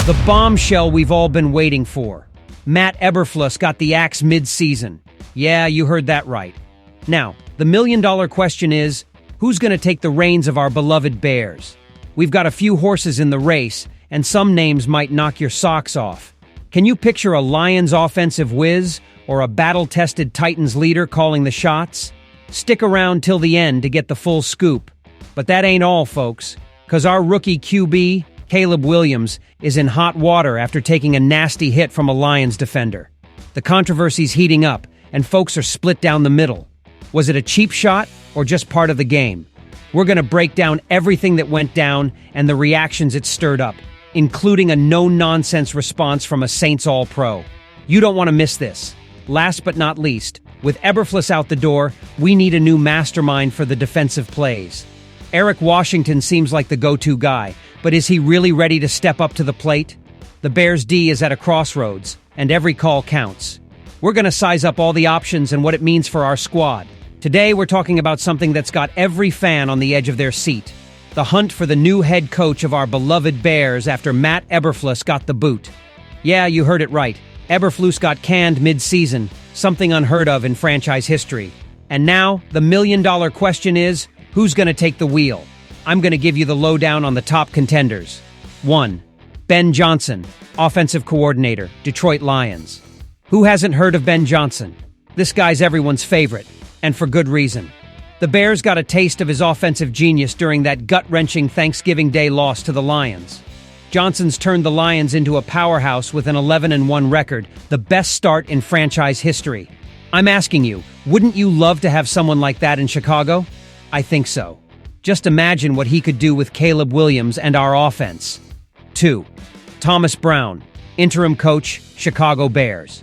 The bombshell we've all been waiting for. Matt Eberflus got the axe mid-season. Yeah, you heard that right. Now, the million-dollar question is, who's going to take the reins of our beloved Bears? We've got a few horses in the race, and some names might knock your socks off. Can you picture a Lions offensive whiz or a battle-tested Titans leader calling the shots? Stick around till the end to get the full scoop. But that ain't all, folks, because our rookie QB, Caleb Williams, is in hot water after taking a nasty hit from a Lions defender. The controversy's heating up, and folks are split down the middle. Was it a cheap shot or just part of the game? We're going to break down everything that went down and the reactions it stirred up, including a no-nonsense response from a Saints All-Pro. You don't want to miss this. Last but not least, with Eberflus out the door, we need a new mastermind for the defensive plays. Eric Washington seems like the go-to guy, but is he really ready to step up to the plate? The Bears' D is at a crossroads, and every call counts. We're going to size up all the options and what it means for our squad. Today, we're talking about something that's got every fan on the edge of their seat. The hunt for the new head coach of our beloved Bears after Matt Eberflus got the boot. Yeah, you heard it right. Eberflus got canned mid-season, something unheard of in franchise history. And now, the million-dollar question is, who's going to take the wheel? I'm going to give you the lowdown on the top contenders. 1. Ben Johnson, offensive coordinator, Detroit Lions. Who hasn't heard of Ben Johnson? This guy's everyone's favorite, and for good reason. The Bears got a taste of his offensive genius during that gut-wrenching Thanksgiving Day loss to the Lions. Johnson's turned the Lions into a powerhouse with an 11-1 record, the best start in franchise history. I'm asking you, wouldn't you love to have someone like that in Chicago? I think so. Just imagine what he could do with Caleb Williams and our offense. 2. Thomas Brown, interim coach, Chicago Bears.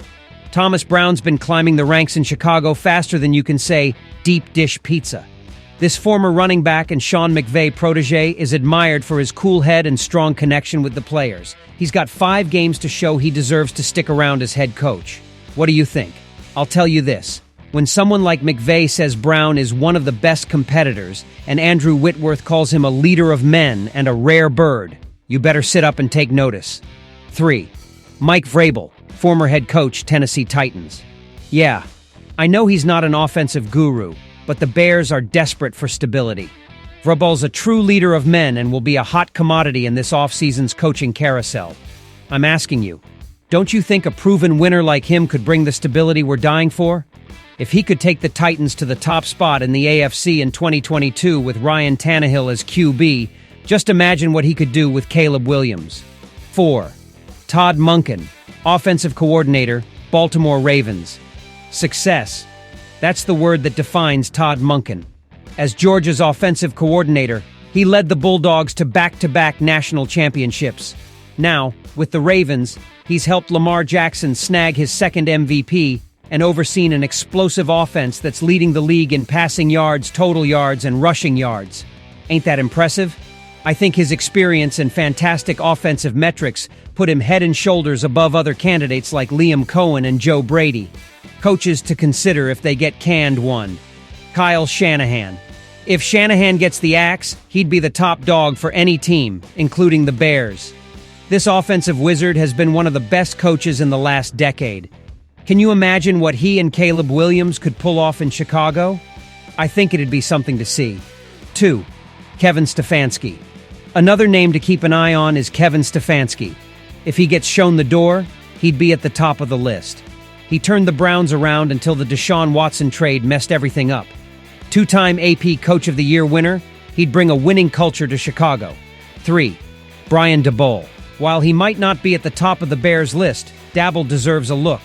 Thomas Brown's been climbing the ranks in Chicago faster than you can say deep dish pizza. This former running back and Sean McVay protege is admired for his cool head and strong connection with the players. He's got 5 games to show he deserves to stick around as head coach. What do you think? I'll tell you this. When someone like McVay says Brown is one of the best competitors, and Andrew Whitworth calls him a leader of men and a rare bird, you better sit up and take notice. 3. Mike Vrabel, former head coach, Tennessee Titans. Yeah, I know he's not an offensive guru, but the Bears are desperate for stability. Vrabel's a true leader of men and will be a hot commodity in this offseason's coaching carousel. I'm asking you, don't you think a proven winner like him could bring the stability we're dying for? If he could take the Titans to the top spot in the AFC in 2022 with Ryan Tannehill as QB, just imagine what he could do with Caleb Williams. 4. Todd Monken, offensive coordinator, Baltimore Ravens. Success. That's the word that defines Todd Monken. As Georgia's offensive coordinator, he led the Bulldogs to back-to-back national championships. Now, with the Ravens, he's helped Lamar Jackson snag his second MVP and overseen an explosive offense that's leading the league in passing yards, total yards, and rushing yards. Ain't that impressive? I think his experience and fantastic offensive metrics put him head and shoulders above other candidates like Liam Cohen and Joe Brady. Coaches to consider if they get canned. 1. Kyle Shanahan. If Shanahan gets the axe, he'd be the top dog for any team, including the Bears. This offensive wizard has been one of the best coaches in the last decade. Can you imagine what he and Caleb Williams could pull off in Chicago? I think it'd be something to see. 2. Kevin Stefanski. Another name to keep an eye on is Kevin Stefanski. If he gets shown the door, he'd be at the top of the list. He turned the Browns around until the Deshaun Watson trade messed everything up. 2-time AP Coach of the Year winner, he'd bring a winning culture to Chicago. 3. Brian Daboll. While he might not be at the top of the Bears list, Daboll deserves a look.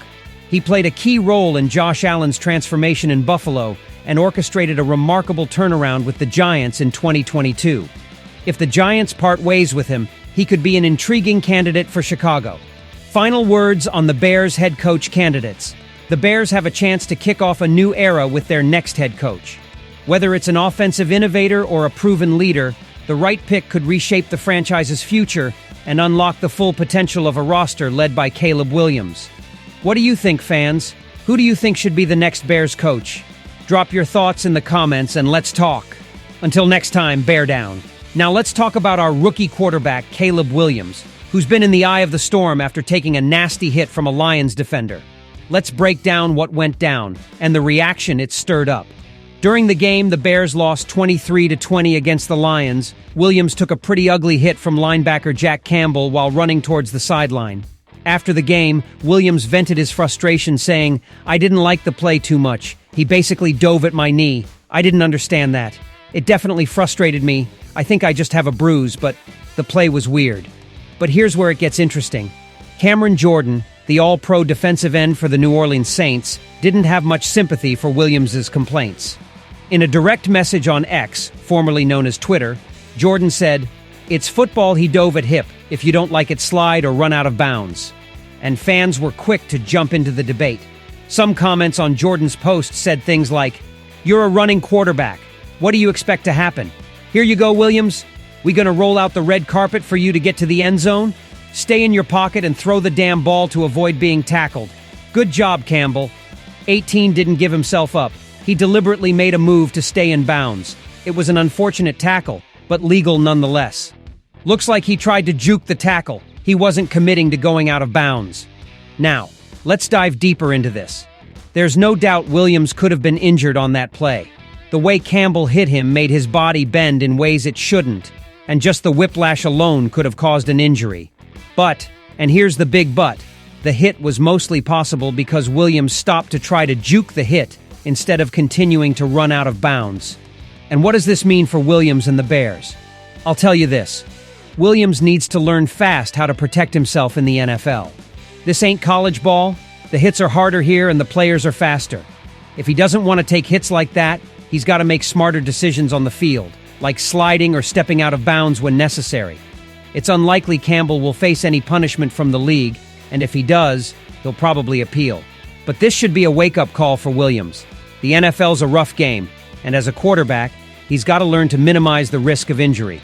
He played a key role in Josh Allen's transformation in Buffalo and orchestrated a remarkable turnaround with the Giants in 2022. If the Giants part ways with him, he could be an intriguing candidate for Chicago. Final words on the Bears head coach candidates. The Bears have a chance to kick off a new era with their next head coach. Whether it's an offensive innovator or a proven leader, the right pick could reshape the franchise's future and unlock the full potential of a roster led by Caleb Williams. What do you think, fans? Who do you think should be the next Bears coach? Drop your thoughts in the comments and let's talk. Until next time, bear down. Now let's talk about our rookie quarterback, Caleb Williams. who's been in the eye of the storm after taking a nasty hit from a Lions defender. Let's break down what went down and the reaction it stirred up. During the game, the Bears lost 23-20 against the Lions. Williams took a pretty ugly hit from linebacker Jack Campbell while running towards the sideline. After the game, Williams vented his frustration saying, "I didn't like the play too much. He basically dove at my knee. I didn't understand that. It definitely frustrated me. I think I just have a bruise, but the play was weird." But here's where it gets interesting. Cameron Jordan, the all-pro defensive end for the New Orleans Saints, didn't have much sympathy for Williams's complaints. In a direct message on X, formerly known as Twitter, Jordan said, "It's football, he dove at hip. If you don't like it, slide or run out of bounds." And fans were quick to jump into the debate. Some comments on Jordan's post said things like, "You're a running quarterback. What do you expect to happen? Here you go, Williams. We gonna roll out the red carpet for you to get to the end zone? Stay in your pocket and throw the damn ball to avoid being tackled. Good job, Campbell." 18 didn't give himself up. He deliberately made a move to stay in bounds. It was an unfortunate tackle, but legal nonetheless. Looks like he tried to juke the tackle. He wasn't committing to going out of bounds. Now, let's dive deeper into this. There's no doubt Williams could have been injured on that play. The way Campbell hit him made his body bend in ways it shouldn't, and just the whiplash alone could have caused an injury. But, and here's the big but, the hit was mostly possible because Williams stopped to try to juke the hit instead of continuing to run out of bounds. And what does this mean for Williams and the Bears? I'll tell you this. Williams needs to learn fast how to protect himself in the NFL. This ain't college ball. The hits are harder here and the players are faster. If he doesn't want to take hits like that, he's got to make smarter decisions on the field, like sliding or stepping out of bounds when necessary. It's unlikely Campbell will face any punishment from the league, and if he does, he'll probably appeal. But this should be a wake-up call for Williams. The NFL's a rough game, and as a quarterback, he's got to learn to minimize the risk of injury.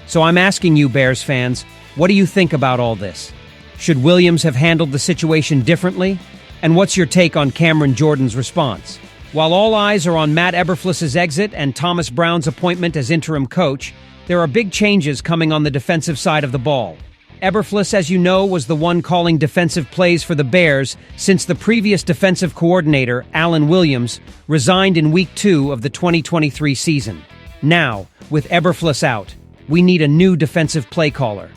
So I'm asking you, Bears fans, what do you think about all this? Should Williams have handled the situation differently? And what's your take on Cameron Jordan's response? While all eyes are on Matt Eberflus's exit and Thomas Brown's appointment as interim coach, there are big changes coming on the defensive side of the ball. Eberflus, as you know, was the one calling defensive plays for the Bears since the previous defensive coordinator, Alan Williams, resigned in Week 2 of the 2023 season. Now, with Eberflus out, we need a new defensive play caller.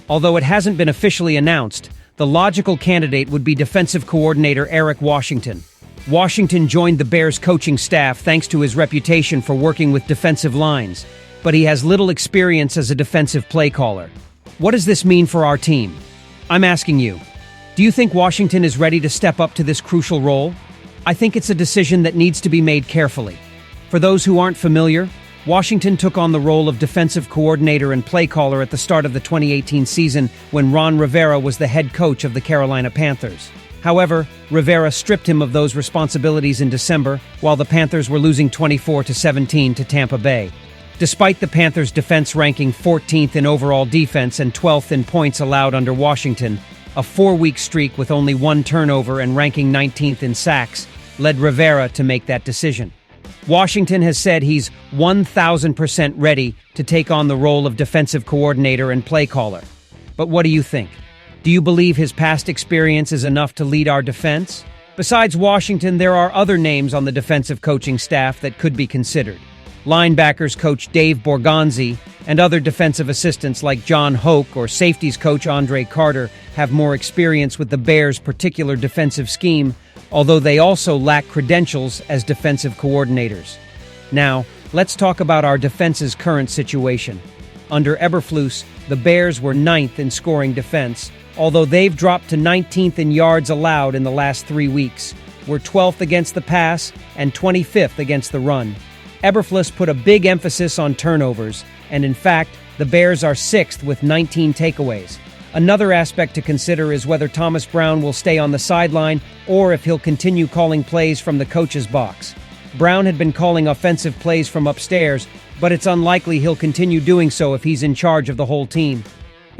Although it hasn't been officially announced, the logical candidate would be defensive coordinator Eric Washington. Washington joined the Bears coaching staff thanks to his reputation for working with defensive lines, but he has little experience as a defensive play caller. What does this mean for our team? I'm asking you, do you think Washington is ready to step up to this crucial role? I think it's a decision that needs to be made carefully. For those who aren't familiar, Washington took on the role of defensive coordinator and play caller at the start of the 2018 season when Ron Rivera was the head coach of the Carolina Panthers. However, Rivera stripped him of those responsibilities in December, while the Panthers were losing 24-17 to Tampa Bay. Despite the Panthers' defense ranking 14th in overall defense and 12th in points allowed under Washington, a 4-week streak with only one turnover and ranking 19th in sacks led Rivera to make that decision. Washington has said he's 1,000% ready to take on the role of defensive coordinator and play caller. But what do you think? Do you believe his past experience is enough to lead our defense? Besides Washington, there are other names on the defensive coaching staff that could be considered. Linebackers coach Dave Borgonzi and other defensive assistants like John Hoke or safeties coach Andre Carter have more experience with the Bears' particular defensive scheme, although they also lack credentials as defensive coordinators. Now, let's talk about our defense's current situation. Under Eberflus, the Bears were 9th in scoring defense, although they've dropped to 19th in yards allowed in the last 3 weeks. We're 12th against the pass and 25th against the run. Eberflus put a big emphasis on turnovers, and in fact, the Bears are 6th with 19 takeaways. Another aspect to consider is whether Thomas Brown will stay on the sideline or if he'll continue calling plays from the coach's box. Brown had been calling offensive plays from upstairs, but it's unlikely he'll continue doing so if he's in charge of the whole team.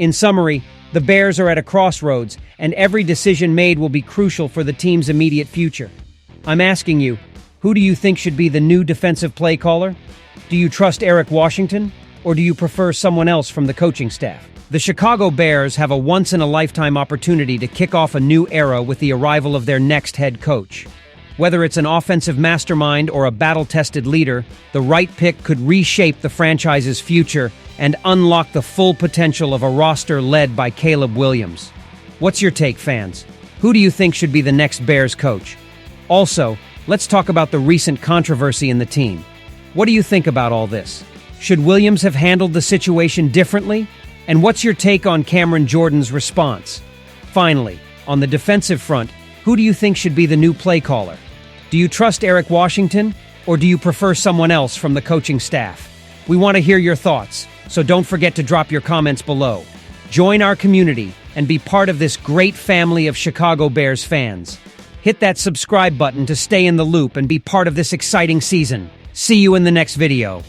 In summary, the Bears are at a crossroads, and every decision made will be crucial for the team's immediate future. I'm asking you, who do you think should be the new defensive play caller? Do you trust Eric Washington, or do you prefer someone else from the coaching staff? The Chicago Bears have a once-in-a-lifetime opportunity to kick off a new era with the arrival of their next head coach. Whether it's an offensive mastermind or a battle-tested leader, the right pick could reshape the franchise's future and unlock the full potential of a roster led by Caleb Williams. What's your take, fans? Who do you think should be the next Bears coach? Also, let's talk about the recent controversy in the team. What do you think about all this? Should Williams have handled the situation differently? And what's your take on Cameron Jordan's response? Finally, on the defensive front, who do you think should be the new play caller? Do you trust Eric Washington, or do you prefer someone else from the coaching staff? We want to hear your thoughts, so don't forget to drop your comments below. Join our community and be part of this great family of Chicago Bears fans. Hit that subscribe button to stay in the loop and be part of this exciting season. See you in the next video.